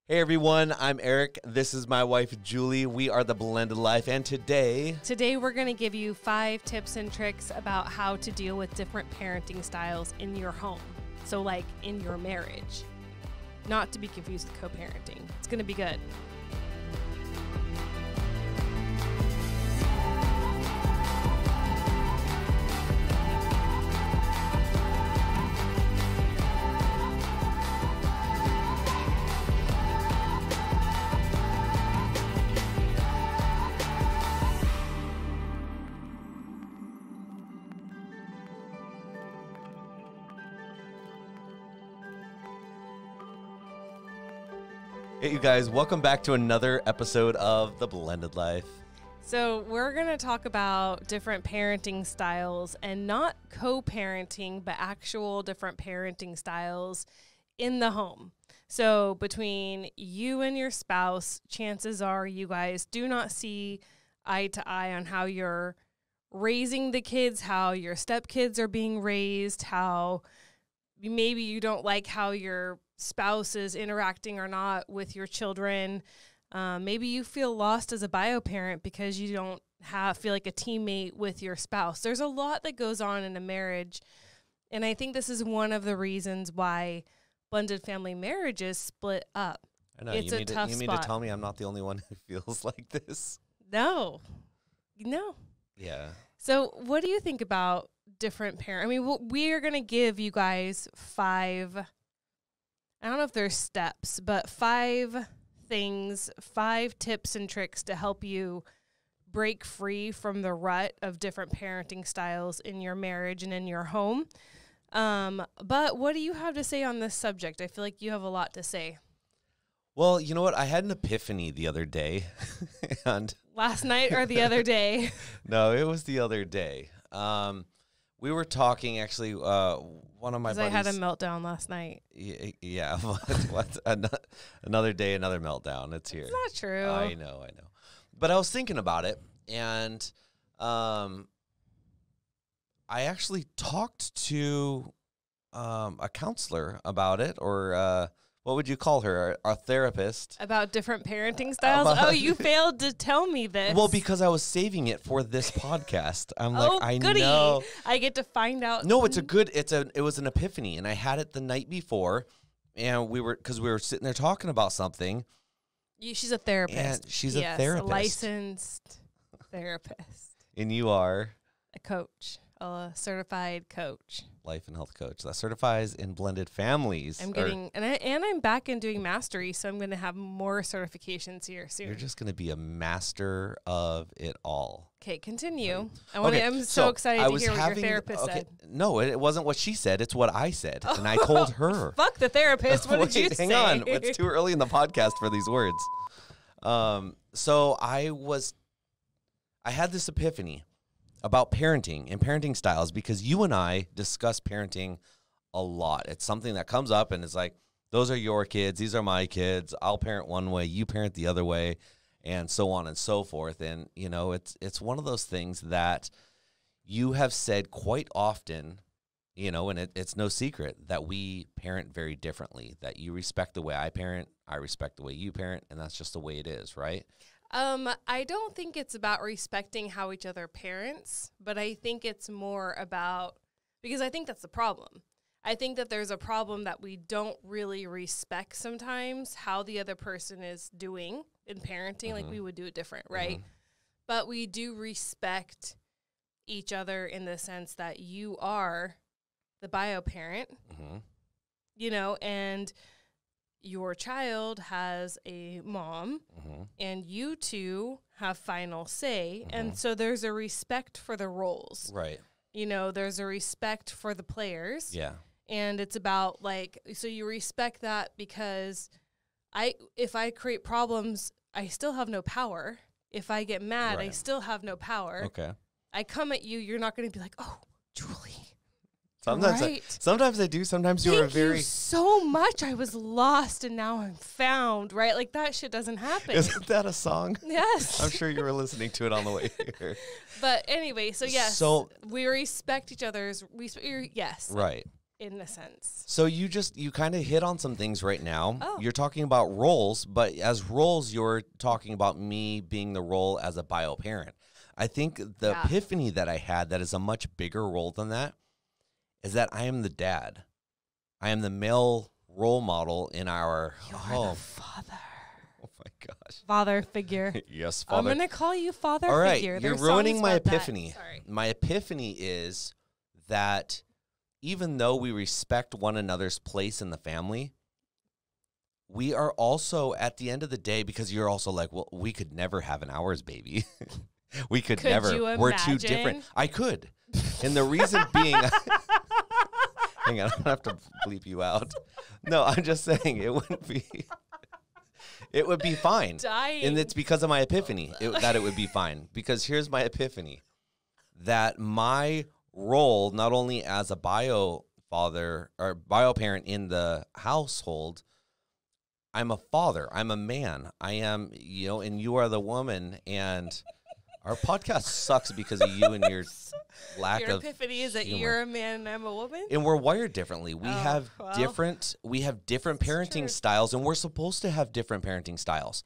Hey everyone, I'm Eric. This is my wife, Julie. We are The Blended Life, and today we're going to give you 5 tips and tricks about how to deal with different parenting styles in your home. So like in your marriage, not to be confused with co-parenting. It's going to be good. Hey you guys, welcome back to another episode of The Blended Life. So we're going to talk about different parenting styles, and not co-parenting, but actual different parenting styles in the home. So between you and your spouse, chances are you guys do not see eye to eye on how you're raising the kids, how your stepkids are being raised, how maybe you don't like how your spouse is interacting or not with your children. Maybe you feel lost as a bio parent because you don't feel like a teammate with your spouse. There's a lot that goes on in a marriage, and I think this is one of the reasons why blended family marriages split up. I know, it's you a tough mean spot. to tell me I'm not the only one who feels like this? No. Yeah. So what do you think about different parents? I mean, we are going to give you guys 5, I don't know if there's steps, but 5 things, 5 tips and tricks to help you break free from the rut of different parenting styles in your marriage and in your home. But what do you have to say on this subject? I feel like you have a lot to say. Well, you know what? I had an epiphany the other day. And Last night or the other day? No, it was the other day. We were talking, actually, one of my buddies. I had a meltdown last night. Yeah. Another day, another meltdown. It's here. It's not true. I know. But I was thinking about it, and I actually talked to a counselor about it, or what would you call her? Our therapist. About different parenting styles? You failed to tell me this. Well, because I was saving it for this podcast. I'm like, goody. I know. I get to find out. No, it was an epiphany, and I had it the night before, and we were sitting there talking about something. She's a therapist. And she's a therapist. A licensed therapist. And you are? A coach. A certified coach. Life and health coach that certifies in blended families. I'm back in doing mastery, so I'm going to have more certifications here soon. You're just going to be a master of it all. Okay, continue. I'm so excited to hear what your therapist said. No, it wasn't what she said. It's what I said, and I told her. Fuck the therapist. What did you say? Hang on. It's too early in the podcast for these words. So I had this epiphany about parenting and parenting styles, because you and I discuss parenting a lot. It's something that comes up, and it's like, those are your kids, these are my kids. I'll parent one way, you parent the other way, and so on and so forth. And, you know, it's one of those things that you have said quite often, you know, and it's no secret that we parent very differently, that you respect the way I parent, I respect the way you parent, and that's just the way it is, right? I don't think it's about respecting how each other parents, but I think it's more about, because I think that's the problem. I think that there's a problem that we don't really respect sometimes how the other person is doing in parenting. Like we would do it different, right? But we do respect each other in the sense that you are the bio parent, you know, and your child has a mom, and you two have final say. And so there's a respect for the roles. Right. You know, there's a respect for the players. Yeah. And it's about, like, so you respect that, because if I create problems, I still have no power. If I get mad, I still have no power. Okay. I come at you, you're not going to be like, oh, Julie. Sometimes I do. Sometimes you are very. Thank you so much. I was lost and now I'm found. Right? Like, that shit doesn't happen. Isn't that a song? Yes. I'm sure you were listening to it on the way here. But anyway, so yes, we respect each other's. Yes. Right. in a sense. So you kind of hit on some things right now. Oh. You're talking about roles, but as roles, you're talking about me being the role as a bio parent. I think the epiphany that I had that is a much bigger role than that is that I am the dad. I am the male role model in our home. The father. Oh my gosh. Father figure. Yes, father. I'm going to call you father All right, figure. you're There's ruining songs my about that. epiphany. Sorry. My epiphany is that even though we respect one another's place in the family, we are also, at the end of the day, because you're also like, well, we could never have an ours baby. We could never. You We're too different. imagine? I could. And the reason being, hang on, I'm going to have to bleep you out. No, I'm just saying it wouldn't be, it would be fine. Dying. And it's because of my epiphany that it would be fine. Because here's my epiphany, that my role, not only as a bio father or bio parent in the household, I'm a father. I'm a man. I am, and you are the woman. And our podcast sucks because of you and your lack Your of epiphany is that humor. you're a man and I'm a woman? And we're wired differently. We have well, different parenting true. styles, and we're supposed to have different parenting styles.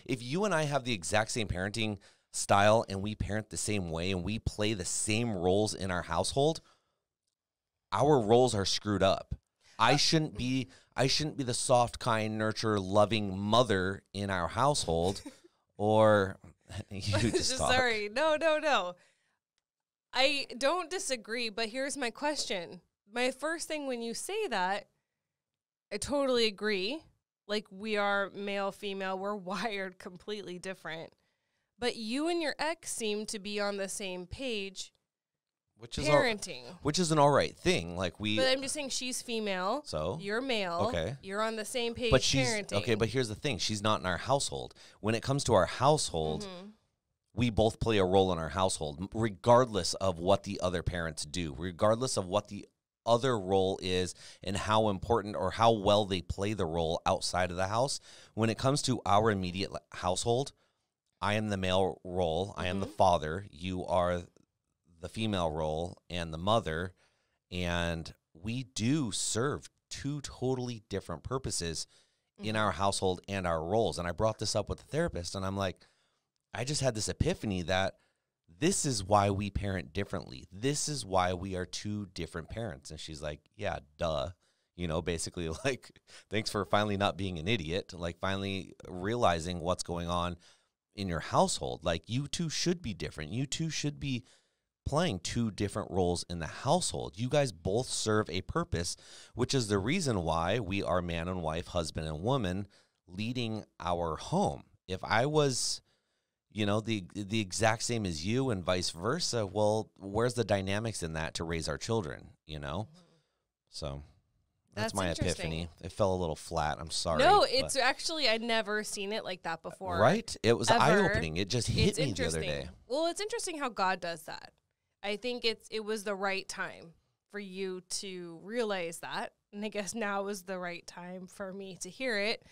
If you and I have the exact same parenting style and we parent the same way and we play the same roles in our household, our roles are screwed up. I shouldn't be the soft, kind, nurture, loving mother in our household, or you just talk. Sorry. No. I don't disagree, but here's my question. My first thing when you say that, I totally agree. Like, we are male, female, we're wired completely different. But you and your ex seem to be on the same page. Which is parenting. Which is an all right thing. Like But I'm just saying she's female. So you're male. Okay. You're on the same page but she's parenting. okay. But here's the thing: she's not in our household. When it comes to our household, we both play a role in our household, regardless of what the other parents do, regardless of what the other role is and how important or how well they play the role outside of the house. When it comes to our immediate household, I am the male role. I am the father. You are the female role and the mother, and we do serve two totally different purposes in our household and our roles. And I brought this up with the therapist, and I'm like, I just had this epiphany that this is why we parent differently. This is why we are two different parents. And she's like, yeah, duh. Basically like, thanks for finally not being an idiot, like finally realizing what's going on in your household. Like, you two should be different. You two should be playing two different roles in the household. You guys both serve a purpose, which is the reason why we are man and wife, husband and woman, leading our home. If I was, the exact same as you and vice versa, well, where's the dynamics in that to raise our children, So that's my epiphany. It fell a little flat. I'm sorry. No, it's actually, I'd never seen it like that before. Right? It was ever. eye-opening. It just hit me the other day. Well, it's interesting how God does that. I think it was the right time for you to realize that. And I guess now was the right time for me to hear it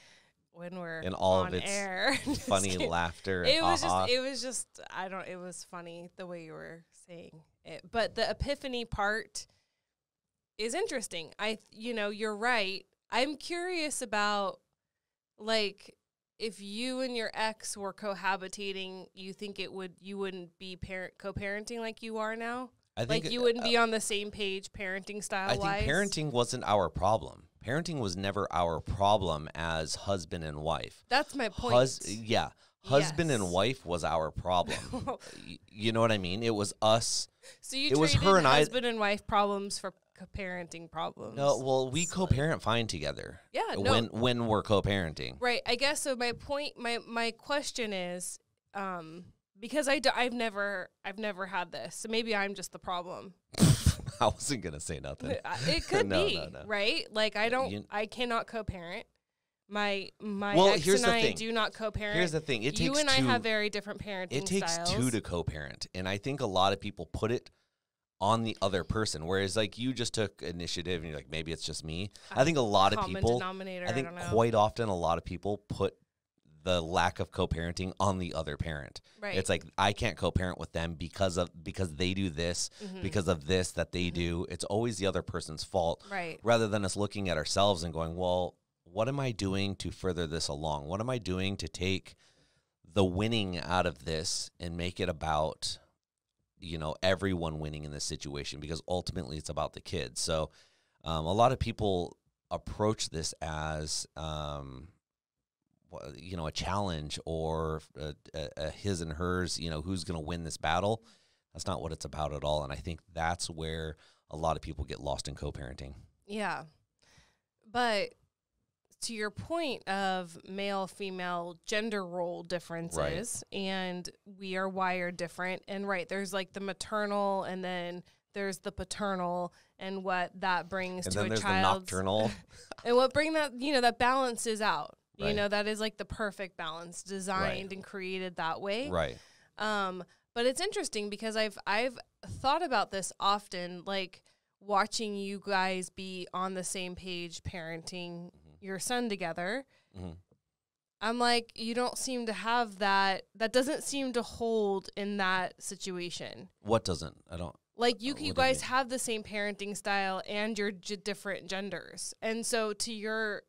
when we're in all on of its air. funny laughter. It was just, it was funny the way you were saying it. But the epiphany part is interesting. You're right. I'm curious about, like, if you and your ex were cohabitating, you think you wouldn't be co-parenting like you are now? I think you wouldn't be on the same page parenting style-wise? I think parenting wasn't our problem. Parenting was never our problem as husband and wife. That's my point. Husband and wife was our problem. You know what I mean? It was us. So you traded husband and wife problems for co-parenting problems. No, well, we co-parent fine together. Yeah, no. When we're co-parenting. Right. I guess so. My point, my question is, because I've never had this, so maybe I'm just the problem. I wasn't gonna say nothing. It could be right. Like, I cannot co-parent. My ex and I do not co-parent. Here's the thing. You and I have very different parenting styles. It takes two to co-parent, and I think a lot of people put it on the other person, whereas like you just took initiative and you're like, maybe it's just me. I think a lot of people, quite often a lot of people put the lack of co-parenting on the other parent. Right. It's like, I can't co-parent with them because they do this, because of this that they do. It's always the other person's fault. Right. Rather than us looking at ourselves and going, well, what am I doing to further this along? What am I doing to take the winning out of this and make it about, everyone winning in this situation? Because ultimately it's about the kids. So a lot of people approach this as, a challenge or a his and hers, who's going to win this battle. That's not what it's about at all. And I think that's where a lot of people get lost in co-parenting. Yeah. But to your point of male, female gender role differences, and we are wired different. And there's like the maternal, and then there's the paternal, and what that brings to a child. And then there's the nocturnal. And what bring that, that balances out. Right. That is like the perfect balance, designed and created that way. Right. But it's interesting because I've thought about this often, like watching you guys be on the same page parenting your son together. I'm like, you don't seem to have that. That doesn't seem to hold in that situation. What doesn't? I don't. Like you guys have the same parenting style and you're different genders. And so to your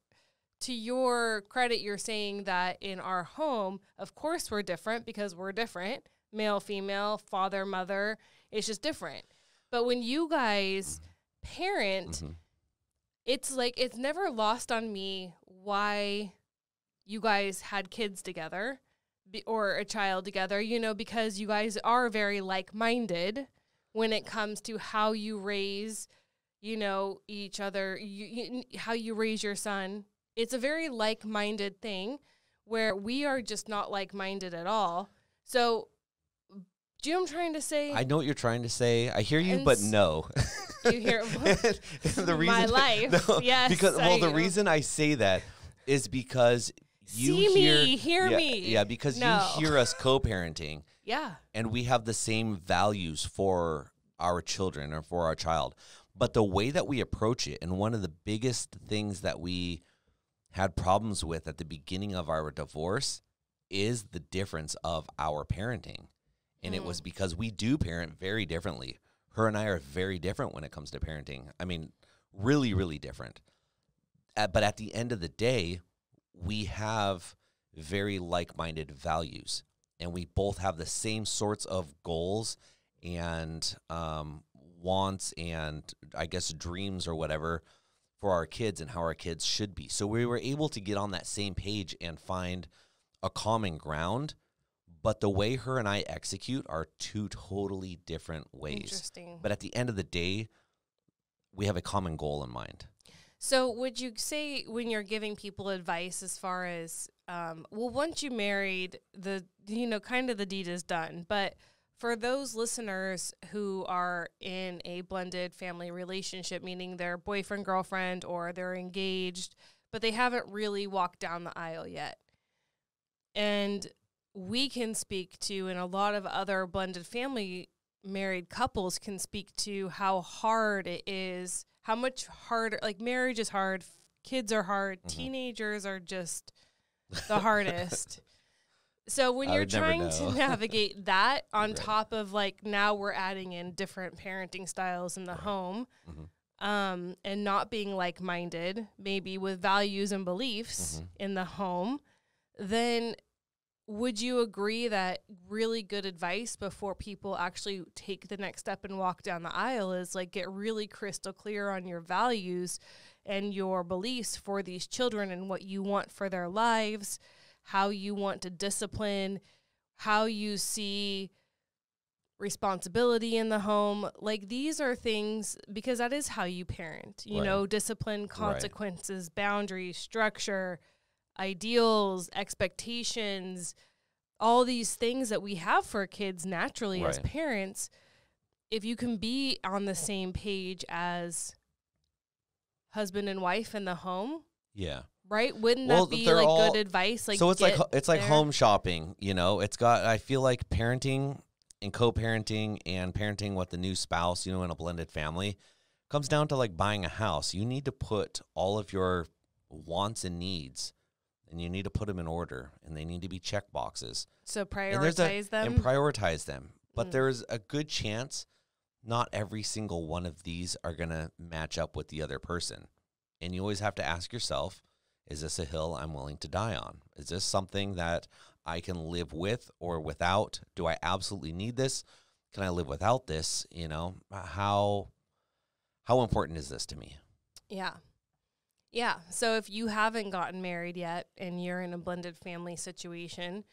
credit, you're saying that in our home, of course we're different because we're different. Male, female, father, mother. It's just different. But when you guys parent, it's like, it's never lost on me why you guys had kids together or a child together, because you guys are very like-minded when it comes to how you raise, each other, how you raise your son. It's a very like-minded thing where we are just not like-minded at all. So, do you know what I'm trying to say? I know what you're trying to say. I hear you, but no. You hear the reason, my life. No, yes. Because the reason I say that is because you hear me. Yeah, because you hear us co-parenting. Yeah. And we have the same values for our children or for our child. But the way that we approach it, and one of the biggest things that we had problems with at the beginning of our divorce is the difference of our parenting. And it was because we do parent very differently. Her and I are very different when it comes to parenting. I mean, really, really different. But at the end of the day, we have very like-minded values. And we both have the same sorts of goals and wants and, I guess, dreams or whatever for our kids and how our kids should be. So we were able to get on that same page and find a common ground. But the way her and I execute are two totally different ways. Interesting. But at the end of the day, we have a common goal in mind. So would you say when you're giving people advice as far as, once you married, kind of the deed is done. But for those listeners who are in a blended family relationship, meaning they're boyfriend, girlfriend, or they're engaged, but they haven't really walked down the aisle yet. And we can speak to, and a lot of other blended family married couples can speak to how hard it is, how much harder, like marriage is hard, kids are hard, teenagers are just the hardest. So when you're trying to navigate that on top of like now we're adding in different parenting styles in the home, and not being like-minded, maybe with values and beliefs in the home, then would you agree that really good advice before people actually take the next step and walk down the aisle is like get really crystal clear on your values and your beliefs for these children and what you want for their lives, how you want to discipline, how you see responsibility in the home? Like these are things, because that is how you parent, you know, discipline, consequences, boundaries, structure, ideals, expectations, all these things that we have for kids naturally as parents. If you can be on the same page as husband and wife in the home, right? Wouldn't that be like good advice? Like, so it's like home shopping, you know. It's got, I feel like parenting and co-parenting and parenting with the new spouse, you know, in a blended family comes down to like buying a house. You need to put all of your wants and needs and you need to put them in order, and they need to be check boxes. So prioritize them? And prioritize them. But there's a good chance not every single one of these are going to match up with the other person. And you always have to ask yourself, is this a hill I'm willing to die on? Is this something that I can live with or without? Do I absolutely need this? Can I live without this? You know, how important is this to me? Yeah. Yeah. So if you haven't gotten married yet and you're in a blended family situation,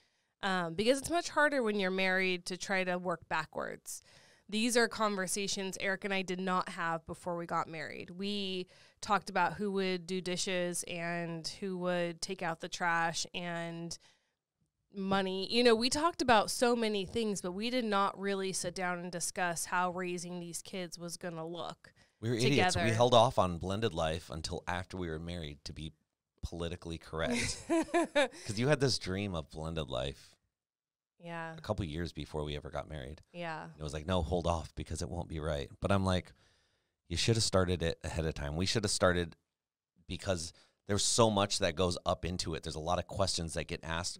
because it's much harder when you're married to try to work backwards. These are conversations Eric and I did not have before we got married. We talked about who would do dishes and who would take out the trash and money. You know, we talked about so many things, but we did not really sit down and discuss how raising these kids was going to look. We were together. idiots. We held off on blended life until after we were married to be politically correct. Because you had this dream of blended life. Yeah. A couple years before we ever got married. Yeah. It was like, no, hold off because it won't be right. But I'm like, you should have started it ahead of time. We should have started because there's so much that goes up into it. There's a lot of questions that get asked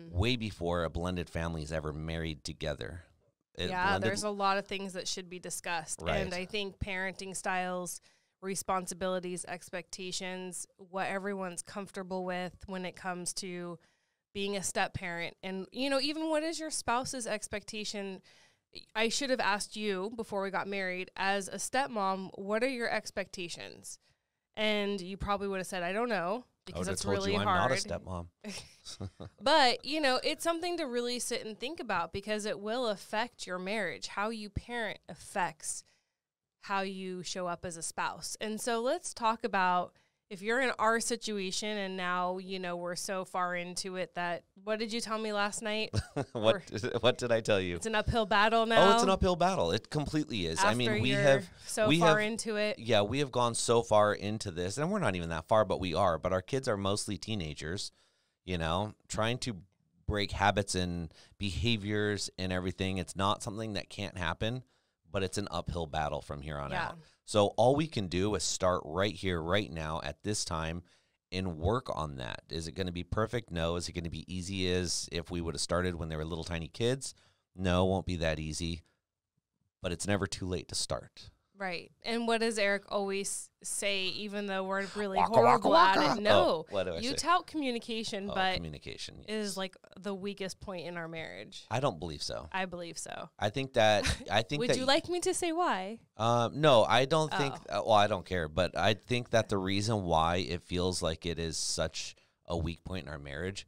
way before a blended family is ever married together. There's a lot of things that should be discussed. Right. And I think parenting styles, responsibilities, expectations, what everyone's comfortable with when it comes to being a step parent. And, you know, even what is your spouse's expectation? I should have asked you before we got married, as a stepmom, what are your expectations? And you probably would have said, I don't know, because it's really hard. I'm not a stepmom. But, you know, it's something to really sit and think about because it will affect your marriage. How you parent affects how you show up as a spouse. And so let's talk about if you're in our situation and now, you know, we're so far into it that, what did you tell me last night? What did I tell you? It's an uphill battle now. Oh, it's an uphill battle. It completely is. After I mean, we you're have so far into it. Yeah, we have gone so far into this, and we're not even that far, but we are. But our kids are mostly teenagers, you know, trying to break habits and behaviors and everything. It's not something that can't happen, but it's an uphill battle from here on out. So all we can do is start right here, right now, at this time, and work on that. Is it going to be perfect? No. Is it going to be easy as if we would have started when they were little tiny kids? No, it won't be that easy. But it's never too late to start. Right. And what does Eric always say, even though we're really horrible at it? No. What do I say? You tout communication, but communication is like the weakest point in our marriage. I don't believe so. I believe so. I think that Would you like me to say why? No, I don't think well, I don't care, but I think that the reason why it feels like it is such a weak point in our marriage,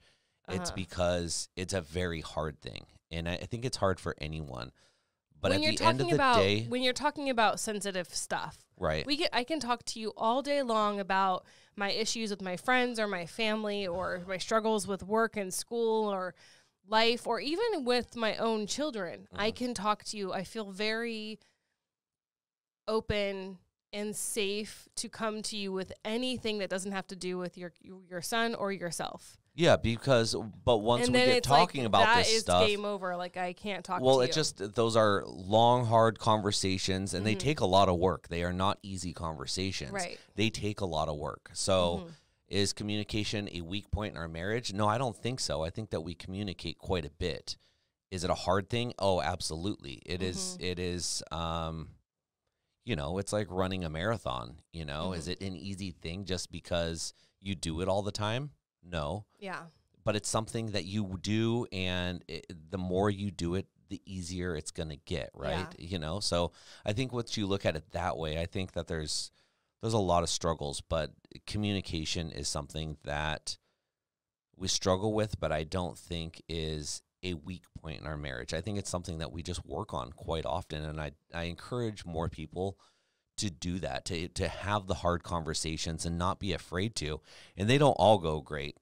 it's because it's a very hard thing. And I think it's hard for anyone. But when at the end of the day, when you're talking about sensitive stuff, right? I can talk to you all day long about my issues with my friends or my family or my struggles with work and school or life or even with my own children. I can talk to you. I feel very open and safe to come to you with anything that doesn't have to do with your son or yourself. Yeah, but once we get talking about this stuff, that is game over. Like, I can't talk to you. Well, those are long, hard conversations, and they take a lot of work. They are not easy conversations. Right. They take a lot of work. So is communication a weak point in our marriage? No, I don't think so. I think that we communicate quite a bit. Is it a hard thing? Oh, absolutely. It is. It is, you know, it's like running a marathon, you know. Is it an easy thing just because you do it all the time? No. Yeah. But it's something that you do, and the more you do it, the easier it's going to get, right? Yeah. You know? So I think once you look at it that way, I think that there's a lot of struggles, but communication is something that we struggle with, but I don't think is a weak point in our marriage. I think it's something that we just work on quite often, and I encourage more people to do that, to have the hard conversations and not be afraid to. And they don't all go great,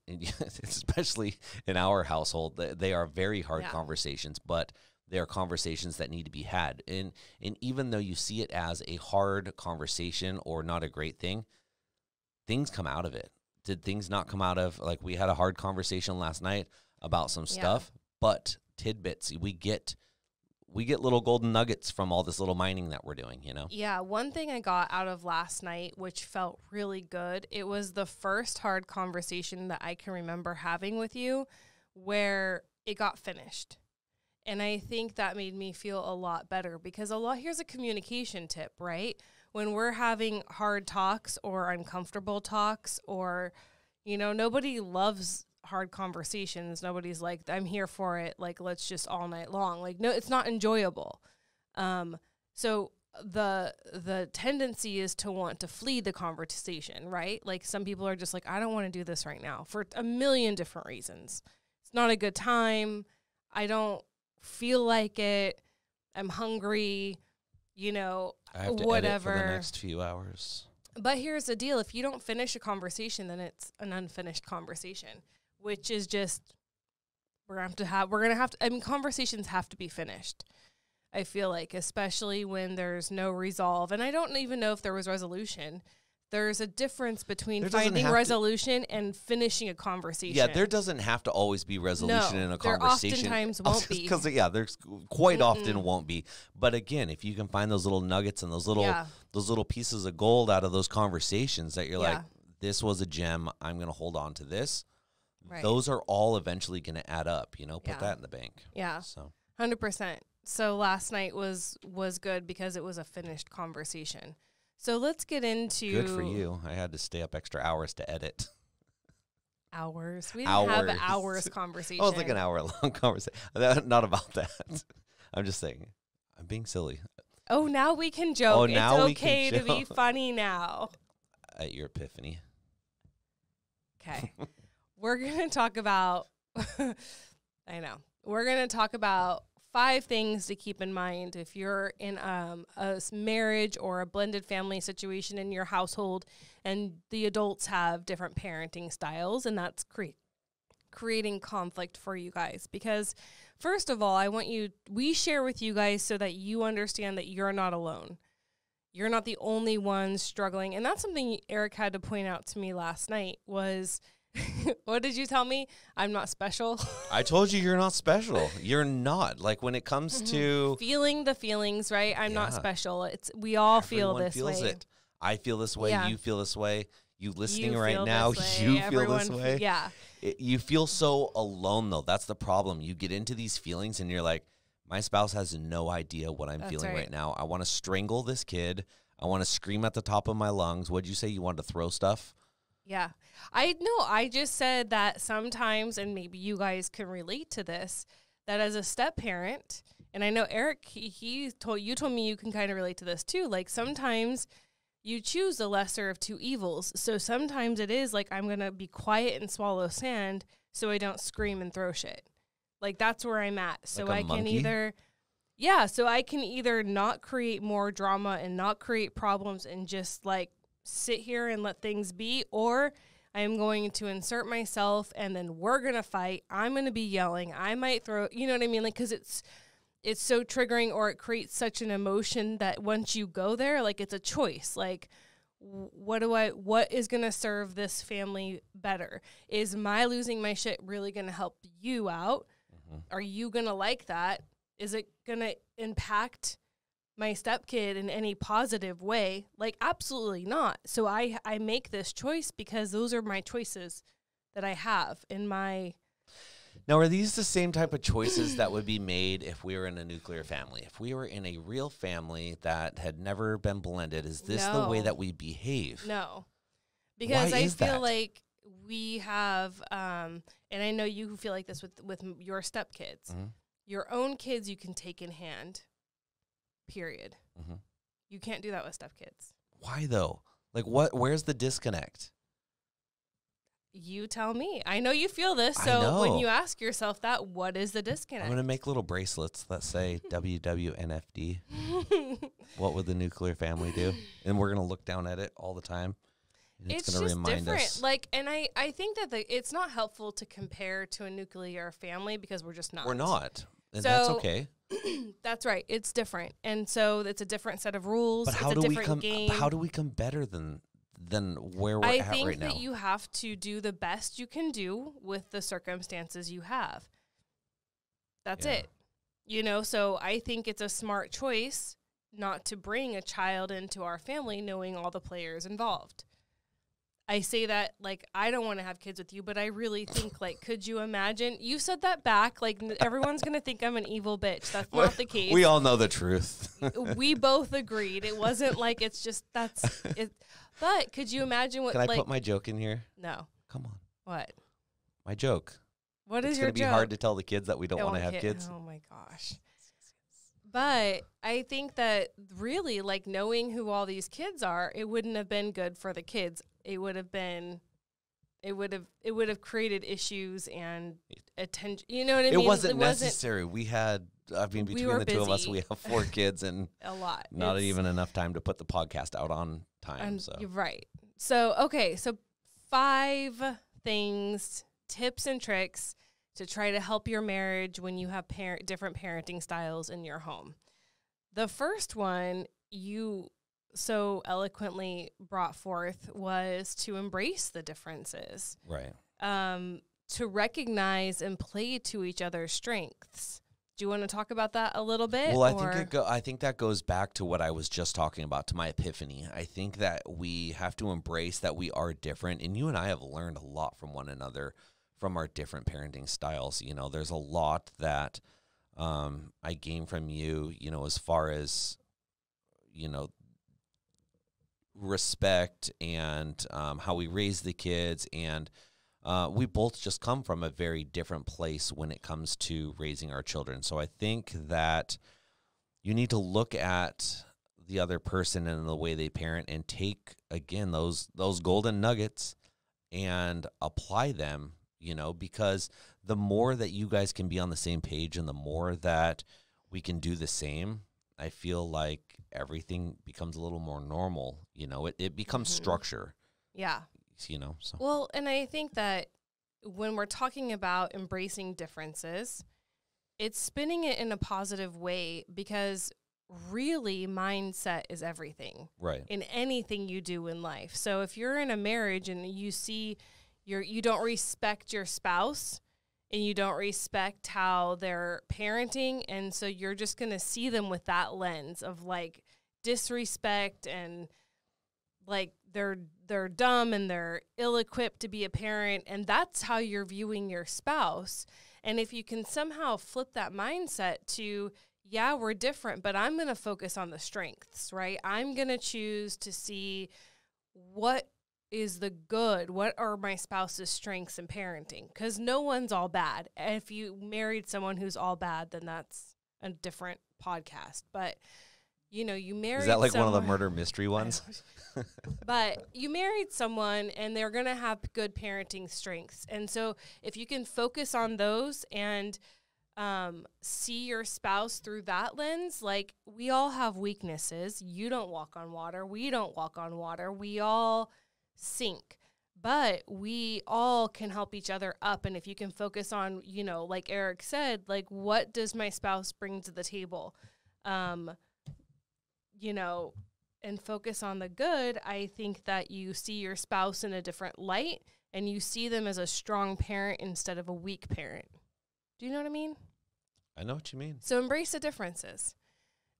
especially in our household. They are very hard conversations, but they are conversations that need to be had. And even though you see it as a hard conversation or not a great thing, things come out of it. Did things not come out of, like, we had a hard conversation last night about some stuff, but tidbits, we get we get little golden nuggets from all this little mining that we're doing, you know? Yeah, one thing I got out of last night, which felt really good, it was the first hard conversation that I can remember having with you where it got finished. And I think that made me feel a lot better because here's a communication tip, right? When we're having hard talks or uncomfortable talks or, you know, nobody loves hard conversations. Nobody's like, I'm here for it. Like, let's just all night long. Like, no, it's not enjoyable. So the tendency is to want to flee the conversation, right? Like some people are just like, I don't want to do this right now for a million different reasons. It's not a good time. I don't feel like it. I'm hungry, you know, I have to whatever. edit for the next few hours. But here's the deal. If you don't finish a conversation, then it's an unfinished conversation, which is just, I mean, conversations have to be finished. I feel like, especially when there's no resolve. And I don't even know if there was resolution. There's a difference between finding resolution and finishing a conversation. Yeah, there doesn't have to always be resolution in a conversation. There oftentimes won't be. Because, yeah, there's quite often won't be. But again, if you can find those little nuggets and those little pieces of gold out of those conversations that you're like, this was a gem, I'm going to hold on to this. Right. Those are all eventually going to add up, you know, put that in the bank. Yeah, so 100%. So last night was good because it was a finished conversation. So let's get into... Good for you. I had to stay up extra hours to edit. Hours? We didn't have an hours conversation. Oh, it's like an hour-long conversation. Not about that. I'm just saying. I'm being silly. Oh, now we can joke. Oh, now it's okay to be funny now. At your epiphany. Okay. We're going to talk about... I know. We're going to talk about 5 things to keep in mind if you're in a marriage or a blended family situation in your household and the adults have different parenting styles, and that's creating conflict for you guys. Because first of all, we share with you guys so that you understand that you're not alone. You're not the only one struggling. And that's something Eric had to point out to me last night was... What did you tell me? I'm not special. I told you you're not special. You're not. Like when it comes to feeling the feelings, right? I'm not special. We all feel this way. It. I feel this way. Yeah. You feel this way. You listening right now, you feel this way. Yeah. You feel so alone though. That's the problem. You get into these feelings and you're like, my spouse has no idea what I'm feeling right now. I want to strangle this kid. I want to scream at the top of my lungs. What'd you say? You wanted to throw stuff? Yeah. I just said that sometimes, and maybe you guys can relate to this, that as a step parent, and I know Eric, you told me you can kind of relate to this too. Like sometimes you choose the lesser of two evils. So sometimes it is like, I'm going to be quiet and swallow sand so I don't scream and throw shit. Like that's where I'm at. So like I can either not create more drama and not create problems and just like sit here and let things be, or I am going to insert myself and then we're going to fight. I'm going to be yelling. I might throw, you know what I mean? Like, cause it's so triggering or it creates such an emotion that once you go there, like it's a choice. Like, what is going to serve this family better? Is my losing my shit really going to help you out? Mm-hmm. Are you going to like that? Is it going to impact my stepkid in any positive way? Like, absolutely not. So I make this choice because those are my choices that I have in my... Now, are these the same type of choices that would be made if we were in a nuclear family? If we were in a real family that had never been blended, is this the way that we behave? No. Because I feel like we have, and I know you feel like this with your stepkids. Mm-hmm. Your own kids you can take in hand. Period. Mm-hmm. You can't do that with stepkids. Why though? Like where's the disconnect? You tell me. I know you feel this, so when you ask yourself that, what is the disconnect? I'm going to make little bracelets that say WWNFD. What would the nuclear family do? And we're going to look down at it all the time. And it's going to remind different. us. Like, and I think that it's not helpful to compare to a nuclear family because we're just not. We're not. And that's okay. That's right. It's different. And so it's a different set of rules. But how do we come better than where we're at right now? I think that you have to do the best you can do with the circumstances you have. That's it. So I think it's a smart choice not to bring a child into our family knowing all the players involved. I say that like I don't want to have kids with you, but I really think like, could you imagine? You said that back, like everyone's gonna think I'm an evil bitch. That's not the case. We all know the truth. We both agreed. It wasn't like it's just that's it. But could you imagine what? Can I put my joke in here? No. Come on. What? My joke. What is it's your joke? It's gonna be hard to tell the kids that we don't want to have kids. Oh my gosh. But I think that really, like knowing who all these kids are, it wouldn't have been good for the kids. It would have created issues and attention. You know what I mean? It wasn't necessary. We had, between the two of us, we have 4 kids and a lot. Not even enough time to put the podcast out on time. So you're right. So, okay. So 5 things, tips and tricks to try to help your marriage when you have different parenting styles in your home. The first one you so eloquently brought forth was to embrace the differences. Right. To recognize and play to each other's strengths. Do you want to talk about that a little bit? Well, I think that goes back to what I was just talking about, to my epiphany. I think that we have to embrace that we are different, and you and I have learned a lot from one another from our different parenting styles. There's a lot that I gain from you, as far as, respect and how we raise the kids. And we both just come from a very different place when it comes to raising our children. So I think that you need to look at the other person and the way they parent and take, again, those golden nuggets and apply them, because the more that you guys can be on the same page and the more that we can do the same, I feel like everything becomes a little more normal. It becomes structure. Yeah. So. Well, and I think that when we're talking about embracing differences, it's spinning it in a positive way, because really mindset is everything. Right. In anything you do in life. So if you're in a marriage and you see you don't respect your spouse and you don't respect how they're parenting, and so you're just going to see them with that lens of like disrespect and like they're dumb and they're ill-equipped to be a parent, and that's how you're viewing your spouse. And if you can somehow flip that mindset to, yeah, we're different, but I'm going to focus on the strengths, right? I'm going to choose to see what is the good, what are my spouse's strengths in parenting? Because no one's all bad. If you married someone who's all bad, then that's a different podcast. But you married. Is that like one of the murder mystery ones? But you married someone and they're going to have good parenting strengths. And so if you can focus on those and see your spouse through that lens, like we all have weaknesses. You don't walk on water. We don't walk on water. We all sink. But we all can help each other up. And if you can focus on, like Eric said, like what does my spouse bring to the table? And focus on the good, I think that you see your spouse in a different light and you see them as a strong parent instead of a weak parent. Do you know what I mean? I know what you mean. So embrace the differences.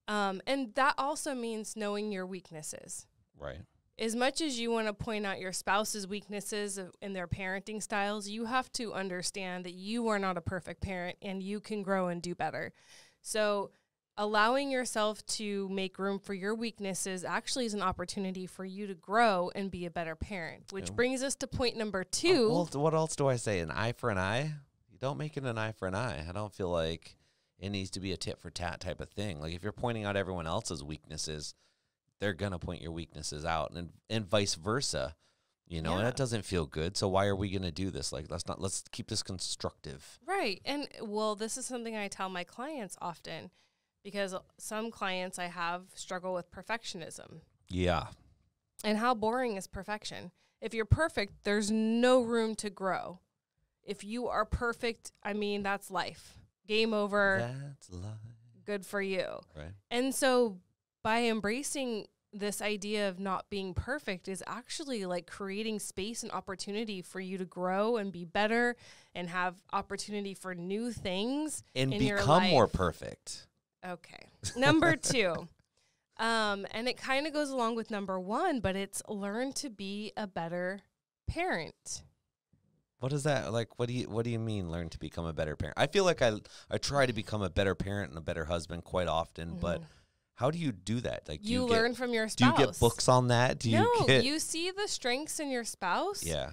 And that also means knowing your weaknesses. Right. As much as you want to point out your spouse's weaknesses in their parenting styles, you have to understand that you are not a perfect parent and you can grow and do better. So allowing yourself to make room for your weaknesses actually is an opportunity for you to grow and be a better parent, which brings us to point number 2. Well, what else do I say? An eye for an eye? You don't make it an eye for an eye. I don't feel like it needs to be a tit for tat type of thing. Like if you're pointing out everyone else's weaknesses, they're going to point your weaknesses out, and vice versa, and that doesn't feel good. So why are we going to do this? Like, let's keep this constructive. Right. And this is something I tell my clients often, because some clients I have struggle with perfectionism. Yeah. And how boring is perfection? If you're perfect, there's no room to grow. If you are perfect, that's life. Game over. That's life. Good for you. Right. And so by embracing this idea of not being perfect is actually like creating space and opportunity for you to grow and be better and have opportunity for new things and in your become life. more perfect. Okay. Number 2. And it kind of goes along with number 1, but it's learn to be a better parent. What is that? Like, what do you mean learn to become a better parent? I feel like I try to become a better parent and a better husband quite often, but how do you do that? Like, you learn from your spouse. Do you get books on that? You see the strengths in your spouse. Yeah.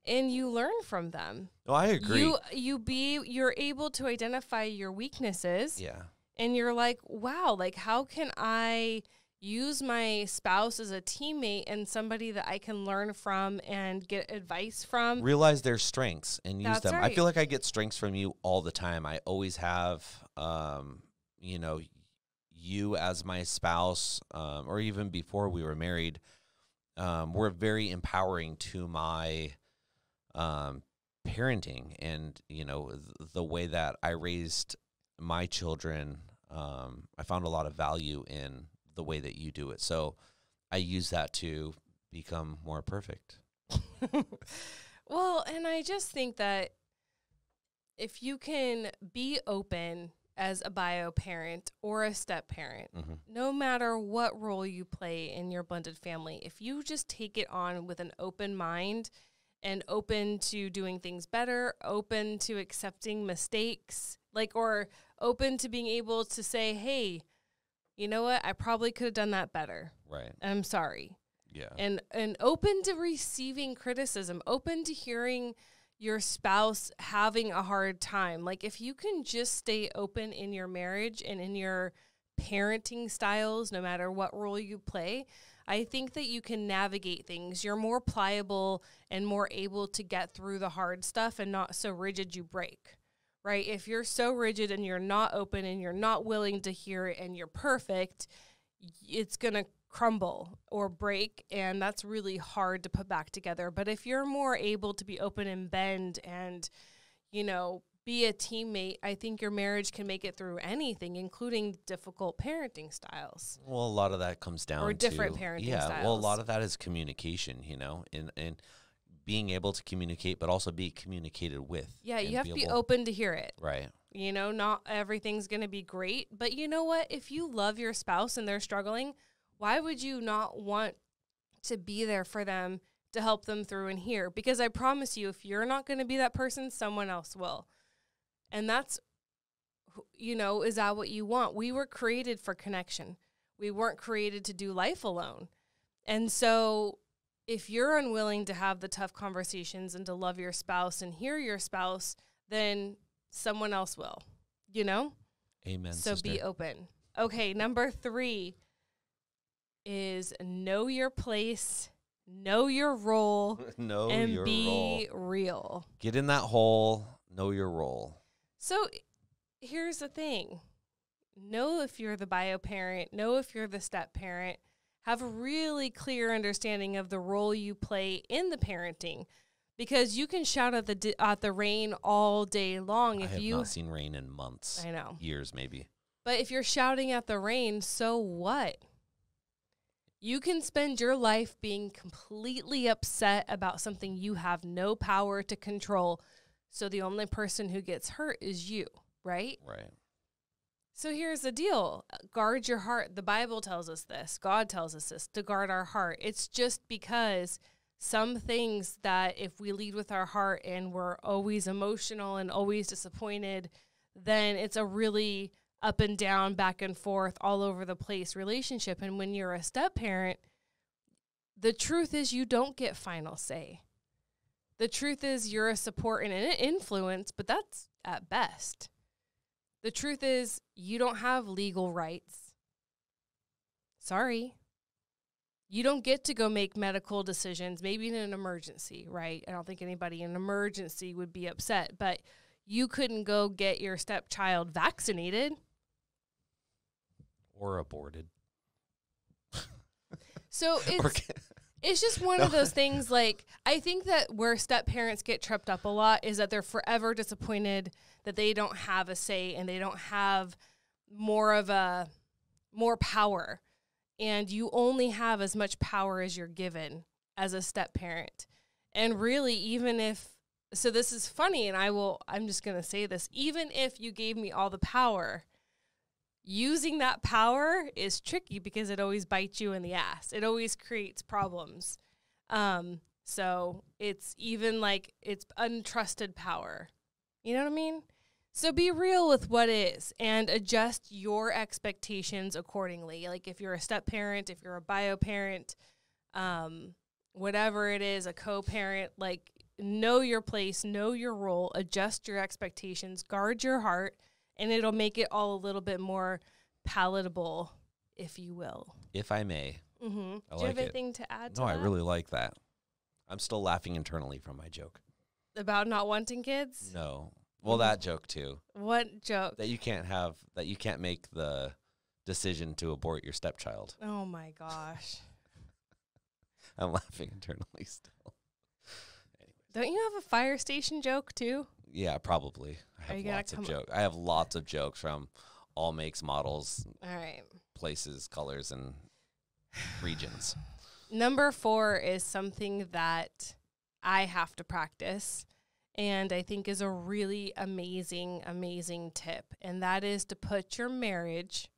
And you learn from them. Oh, I agree. You're able to identify your weaknesses. Yeah. And you're like, wow, like how can I use my spouse as a teammate and somebody that I can learn from and get advice from? Realize their strengths and use them. Right. I feel like I get strengths from you all the time. I always have, you as my spouse, or even before we were married, were very empowering to my parenting and, the way that I raised my children. I found a lot of value in the way that you do it. So I use that to become more perfect. Well, and I just think that if you can be open as a bio parent or a step parent, no matter what role you play in your blended family, if you just take it on with an open mind and open to doing things better, open to accepting mistakes, or open to being able to say, hey, you know what? I probably could have done that better. Right. I'm sorry. Yeah. And open to receiving criticism, open to hearing your spouse having a hard time. Like, if you can just stay open in your marriage and in your parenting styles, no matter what role you play, I think that you can navigate things. You're more pliable and more able to get through the hard stuff and not so rigid you break, right? If you're so rigid and you're not open and you're not willing to hear it and you're perfect, it's going to crumble or break, and that's really hard to put back together. But if you're more able to be open and bend and, be a teammate, I think your marriage can make it through anything, including difficult parenting styles. Well, a lot of that comes down to different parenting styles. Well, a lot of that is communication, and being able to communicate, but also be communicated with. Yeah, you have to be open to hear it. Right. Not everything's going to be great, but you know what? If you love your spouse and they're struggling, why would you not want to be there for them to help them through and hear? Because I promise you, if you're not going to be that person, someone else will. And that's, is that what you want? We were created for connection. We weren't created to do life alone. And so if you're unwilling to have the tough conversations and to love your spouse and hear your spouse, then someone else will, Amen, So sister. be open. Okay, number 3 is know your place, know your role, and be real. Get in that hole, know your role. So here's the thing. Know if you're the bio parent, know if you're the step parent, have a really clear understanding of the role you play in the parenting, because you can shout at the rain all day long. I have not seen rain in months. I know. Years, maybe. But if you're shouting at the rain, so what? You can spend your life being completely upset about something you have no power to control. So the only person who gets hurt is you, right? Right. So here's the deal. Guard your heart. The Bible tells us this. God tells us this, to guard our heart. It's just because some things that if we lead with our heart and we're always emotional and always disappointed, then it's a really up and down, back and forth, all over the place relationship. And when you're a step parent, the truth is you don't get final say. The truth is you're a support and an influence, but that's at best. The truth is you don't have legal rights. Sorry. You don't get to go make medical decisions, maybe in an emergency, right? I don't think anybody in an emergency would be upset, but you couldn't go get your stepchild vaccinated. Or aborted. So it's just one of those things. I think that where step parents get tripped up a lot is that they're forever disappointed that they don't have a say and they don't have more power. and you only have as much power as you're given as a step parent. And really, even if, so this is funny, and I'm just going to say this, even if you gave me all the power, using that power is tricky because it always bites you in the ass. It always creates problems. So it's even like it's untrusted power. You know what I mean? So be real with what is and adjust your expectations accordingly. Like if you're a step parent, if you're a bio parent, whatever it is, a co-parent, like know your place, know your role, adjust your expectations, guard your heart, and it'll make it all a little bit more palatable, if you will. If I may. Mm-hmm. I Do you have like it. anything to add to No, that? I really like that. I'm still laughing internally from my joke. About not wanting kids? No. Well, that joke too. What joke? That you can't make the decision to abort your stepchild. Oh my gosh. I'm laughing internally still. Don't you have a fire station joke too? Yeah, probably. I have lots of jokes. I have lots of jokes from all makes, models, All right. places, colors, and regions. Number 4 is something that I have to practice, and I think is a really amazing, amazing tip. And that is to put your marriage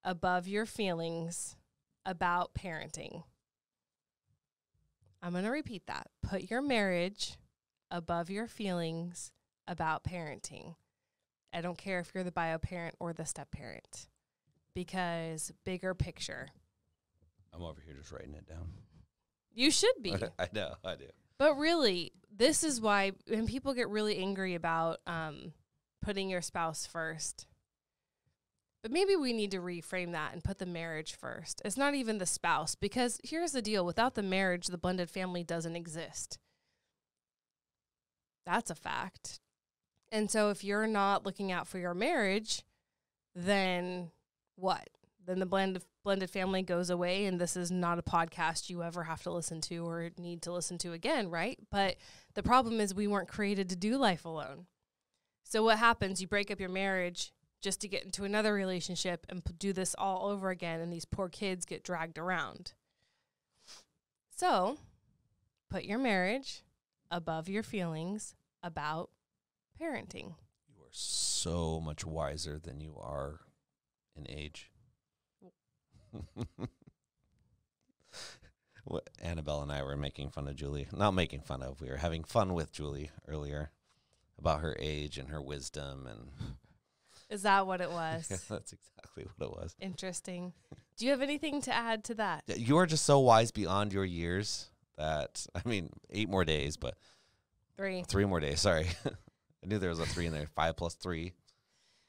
above your feelings about parenting. I'm going to repeat that. Put your marriage above your feelings about parenting. I don't care if you're the bio parent or the step parent, because bigger picture. I'm over here just writing it down. You should be. I know, I do. But really, this is why when people get really angry about putting your spouse first. But maybe we need to reframe that and put the marriage first. It's not even the spouse, because here's the deal. Without the marriage, the blended family doesn't exist. That's a fact. And so if you're not looking out for your marriage, then what? Then the blended family goes away, and this is not a podcast you ever have to listen to or need to listen to again, right? But the problem is we weren't created to do life alone. So what happens? You break up your marriage just to get into another relationship and do this all over again, and these poor kids get dragged around. So put your marriage above your feelings about parenting. You are so much wiser than you are in age. Annabelle and I were making fun of Julie. Not making fun of. We were having fun with Julie earlier about her age and her wisdom. And is that what it was? Yeah, that's exactly what it was. Interesting. Do you have anything to add to that? You are just so wise beyond your years that, 8 more days, but 3 more days. Sorry. I knew there was a 3 in there. 5 plus 3.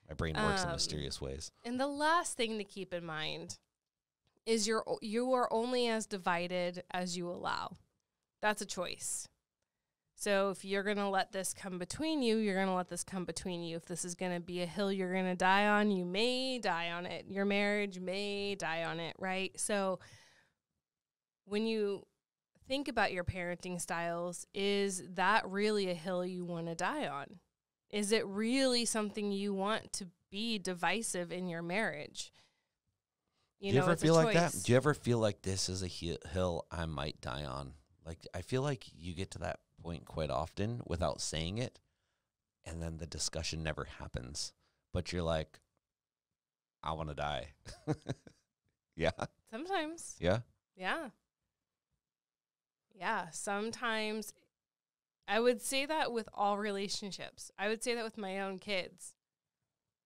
My brain works in mysterious ways. And the last thing to keep in mind is you are only as divided as you allow. That's a choice. So if you're going to let this come between you, you're going to let this come between you. If this is going to be a hill you're going to die on, you may die on it. Your marriage may die on it, right? So when you think about your parenting styles, is that really a hill you want to die on? Is it really something you want to be divisive in your marriage? Do you ever feel like that? Do you ever feel like this is a hill I might die on? Like, I feel like you get to that point quite often without saying it, and then the discussion never happens. But you're like, I want to die. Yeah. Sometimes. Yeah. Yeah. Yeah. Sometimes. I would say that with all relationships. I would say that with my own kids.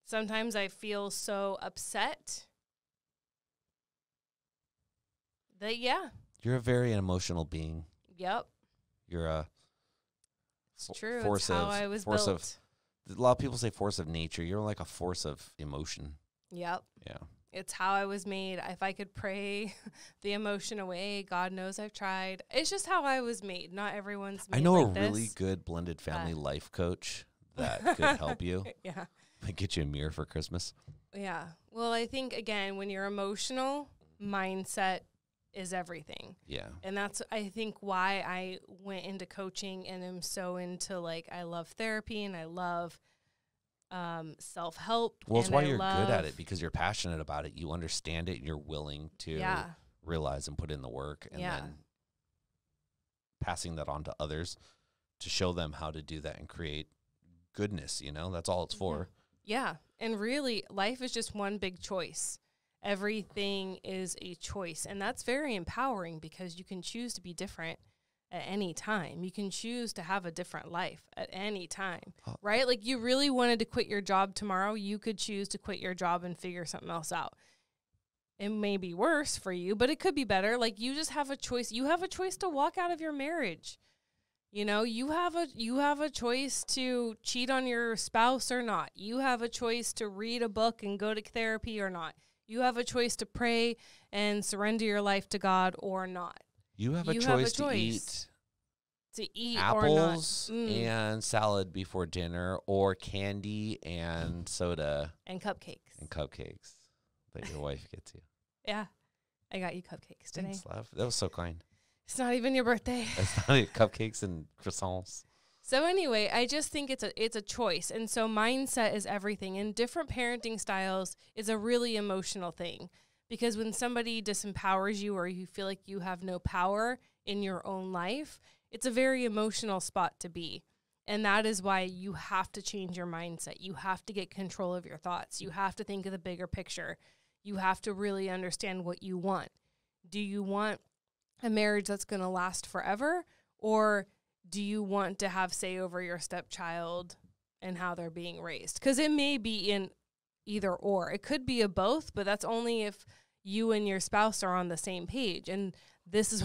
Sometimes I feel so upset that, yeah. You're a very emotional being. Yep. You're a It's true. force It's how of I was force built. a lot of people say force of nature. You're like a force of emotion. Yep. Yeah. It's how I was made. If I could pray the emotion away, God knows I've tried. It's just how I was made. Not everyone's made I know like a really this. good blended family life coach that could help you. Yeah. Get you a mirror for Christmas. Yeah. Well, I think, again, when you're emotional, mindset is everything. Yeah. And that's, I think, why I went into coaching and am so into, like, I love therapy and I love self-help. Well, it's why you're good at it, because you're passionate about it. You understand it, and you're willing to realize and put in the work, and then passing that on to others to show them how to do that and create goodness. That's all it's for. Yeah. And really, life is just one big choice. Everything is a choice. And that's very empowering, because you can choose to be different at any time. You can choose to have a different life at any time, right? Like, you really wanted to quit your job tomorrow, you could choose to quit your job and figure something else out. It may be worse for you, but it could be better. Like, you just have a choice. You have a choice to walk out of your marriage. You have a choice to cheat on your spouse or not. You have a choice to read a book and go to therapy or not. You have a choice to pray and surrender your life to God or not. You have a choice to eat apples or not. And salad before dinner, or candy and soda. And cupcakes. That your wife gets you. Yeah. I got you cupcakes today. Thanks, love. That was so kind. It's not even your birthday. It's not cupcakes and croissants. So anyway, I just think it's a choice. And so mindset is everything. And different parenting styles is a really emotional thing. Because when somebody disempowers you, or you feel like you have no power in your own life, it's a very emotional spot to be. And that is why you have to change your mindset. You have to get control of your thoughts. You have to think of the bigger picture. You have to really understand what you want. Do you want a marriage that's going to last forever? Or do you want to have say over your stepchild and how they're being raised? Because it may be in either or. It could be a both, but that's only if you and your spouse are on the same page. And this is,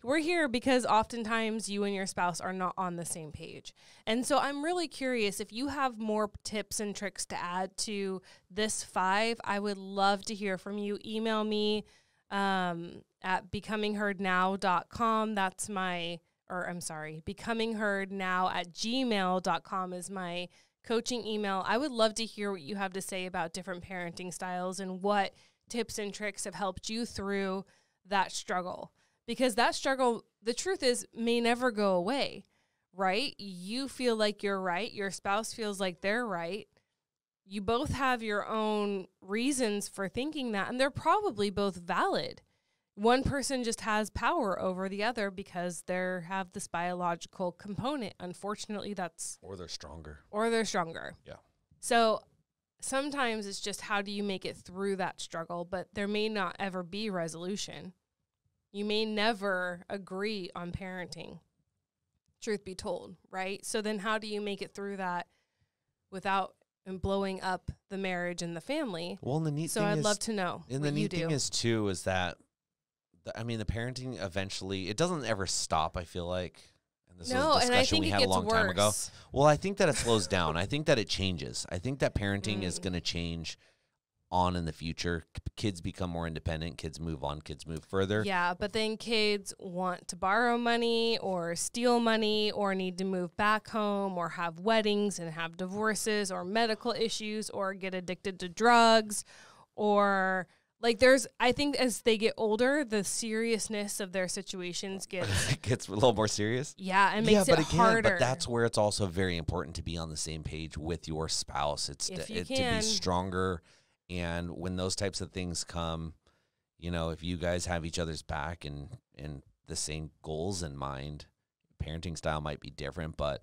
we're here because oftentimes you and your spouse are not on the same page. And so I'm really curious, if you have more tips and tricks to add to this 5, I would love to hear from you. Email me at becomingheardnow.com. That's becomingheardnow@gmail.com is my coaching email. I would love to hear what you have to say about different parenting styles and what tips and tricks have helped you through that struggle. Because that struggle, the truth is, may never go away, right? You feel like you're right. Your spouse feels like they're right. You both have your own reasons for thinking that, and they're probably both valid. One person just has power over the other because they have this biological component. Unfortunately, Or they're stronger. Yeah. So sometimes it's just, how do you make it through that struggle? But there may not ever be resolution. You may never agree on parenting, truth be told, right? So then how do you make it through that without blowing up the marriage and the family? Well, and the neat thing I'd is, love to know. And the neat thing is, too, is that, the parenting eventually, it doesn't ever stop, I feel like. And this is a discussion we had a long time ago. Well, I think that it slows down. I think that it changes. I think that parenting is going to change on in the future. Kids become more independent. Kids move on. Kids move further. Yeah, but then kids want to borrow money or steal money or need to move back home or have weddings and have divorces or medical issues or get addicted to drugs or... I think as they get older, the seriousness of their situations gets a little more serious. Yeah, and makes it harder. But that's where it's also very important to be on the same page with your spouse. It's to be stronger. And when those types of things come, if you guys have each other's back and the same goals in mind, parenting style might be different, but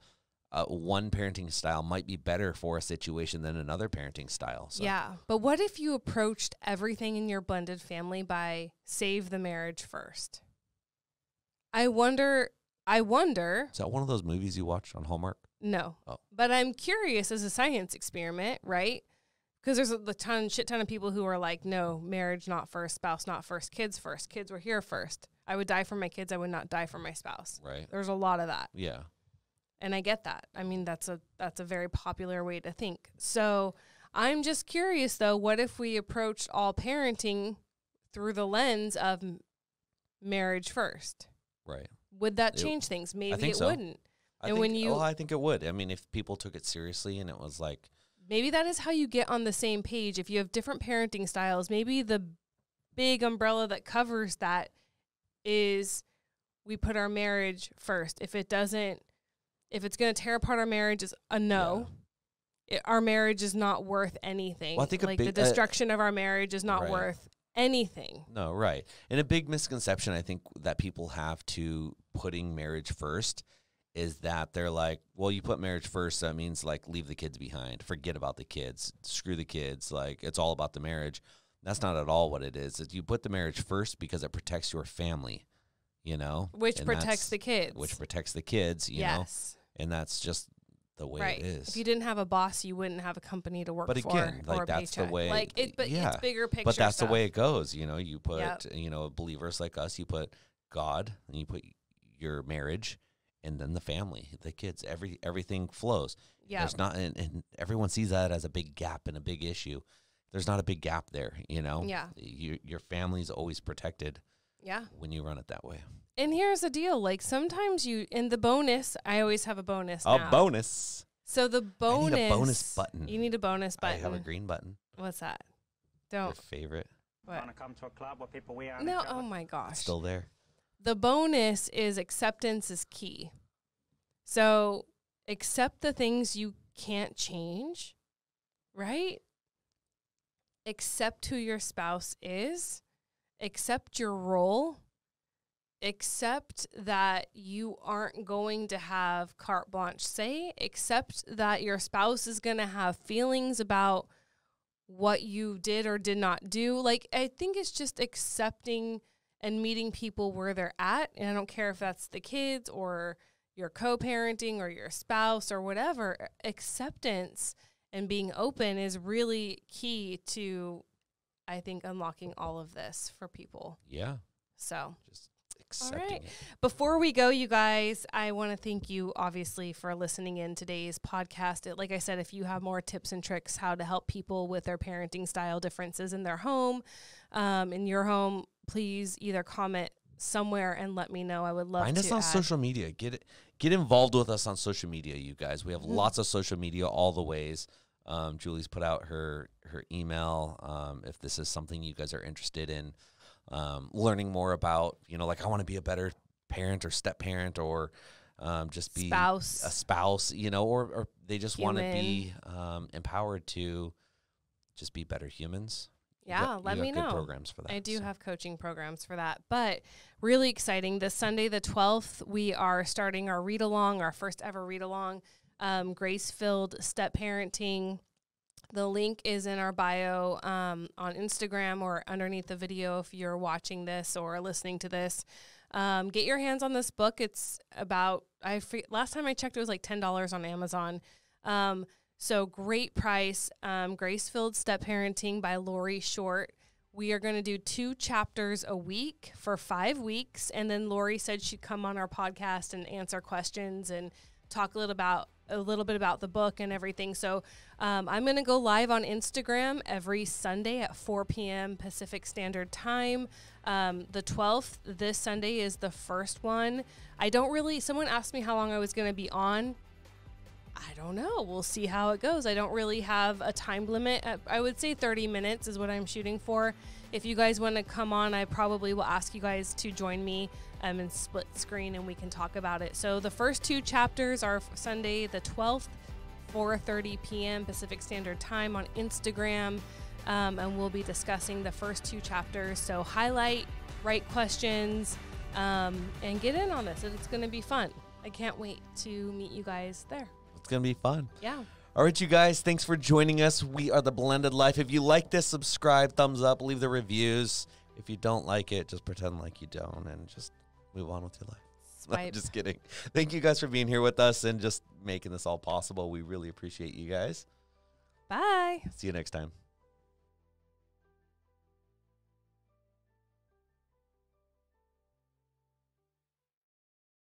one parenting style might be better for a situation than another parenting style. So. Yeah, but what if you approached everything in your blended family by save the marriage first? I wonder. Is that one of those movies you watch on Hallmark? No. Oh. But I'm curious as a science experiment, right? Because there's a shit ton of people who are like, no, marriage not first, spouse not first, kids first. Kids were here first. I would die for my kids. I would not die for my spouse. Right. There's a lot of that. Yeah. And I get that. I mean, that's a very popular way to think. So I'm just curious, though, what if we approached all parenting through the lens of marriage first? Right. Would that change things? Maybe it wouldn't. I think it would. I mean, if people took it seriously and it was like... Maybe that is how you get on the same page. If you have different parenting styles, maybe the big umbrella that covers that is we put our marriage first. If it's going to tear apart our marriage, is a no. our marriage is not worth anything. Well, I think like the destruction of our marriage is not worth anything. No, right. And a big misconception I think that people have to putting marriage first is that they're like, well, you put marriage first, so that means like leave the kids behind, forget about the kids, screw the kids, like it's all about the marriage. That's not at all what it is. You put the marriage first because it protects your family, you know, which protects the kids, you know, and that's just the way it is. If you didn't have a boss, you wouldn't have a company to work for. But again, like that's paycheck. the way. Like it's bigger picture. But that's stuff. the way it goes. You know, you put you know, believers like us, you put God, and you put your marriage, and then the family, the kids. Everything flows. Yeah. There's not, and everyone sees that as a big gap and a big issue. There's not a big gap there. You know. Yeah. Your family's always protected. Yeah. When you run it that way. And here's the deal. Like sometimes in the bonus, I always have a bonus now. A bonus. So the bonus. I need a bonus button. You need a bonus button. I have a green button. What's that? Don't. Your favorite. What? Want to come to a club where people wear No, oh my gosh. It's still there. The bonus is acceptance is key. So accept the things you can't change, right? Accept who your spouse is. Accept your role. Accept that you aren't going to have carte blanche say. Accept that your spouse is going to have feelings about what you did or did not do. Like, I think it's just accepting and meeting people where they're at. And I don't care if that's the kids or your co-parenting or your spouse or whatever. Acceptance and being open is really key to, I think, unlocking all of this for people. Yeah. So just accepting it. Before we go, you guys, I want to thank you, obviously, for listening in today's podcast. Like I said, if you have more tips and tricks how to help people with their parenting style differences in their home, in your home, please either comment somewhere and let me know. I would love to. Find us on social media. Get involved with us on social media, you guys. We have lots of social media, all the ways. Julie's put out her email. If this is something you guys are interested in, learning more about, you know, like I want to be a better parent or step parent or just be a spouse, you know, or they just want to be empowered to just be better humans. Yeah, let me know. Programs for that. I do have coaching programs for that, but really exciting. This Sunday, the 12th, we are starting our read along, our first ever read along, grace-filled step parenting. The link is in our bio on Instagram or underneath the video if you're watching this or listening to this. Get your hands on this book. It's about, last time I checked, it was like $10 on Amazon. So great price. Grace-Filled Step Parenting by Lori Short. We are going to do 2 chapters a week for 5 weeks. And then Lori said she'd come on our podcast and answer questions and talk a little bit about the book and everything. So I'm going to go live on Instagram every Sunday at 4 p.m. Pacific Standard Time. The 12th, this Sunday, is the first one. Someone asked me how long I was going to be on. I don't know. We'll see how it goes. I don't really have a time limit. I would say 30 minutes is what I'm shooting for. If you guys want to come on, I probably will ask you guys to join me and split screen and we can talk about it. So the first 2 chapters are Sunday the 12th, 4:30 p.m. Pacific Standard Time on Instagram. And we'll be discussing the first 2 chapters. So highlight, write questions, and get in on this. It's going to be fun. I can't wait to meet you guys there. It's going to be fun. Yeah. All right, you guys, thanks for joining us. We are The Blended Life. If you like this, subscribe, thumbs up, leave the reviews. If you don't like it, just pretend like you don't and just move on with your life. Swipe. Just kidding. Thank you guys for being here with us and just making this all possible. We really appreciate you guys. Bye. See you next time.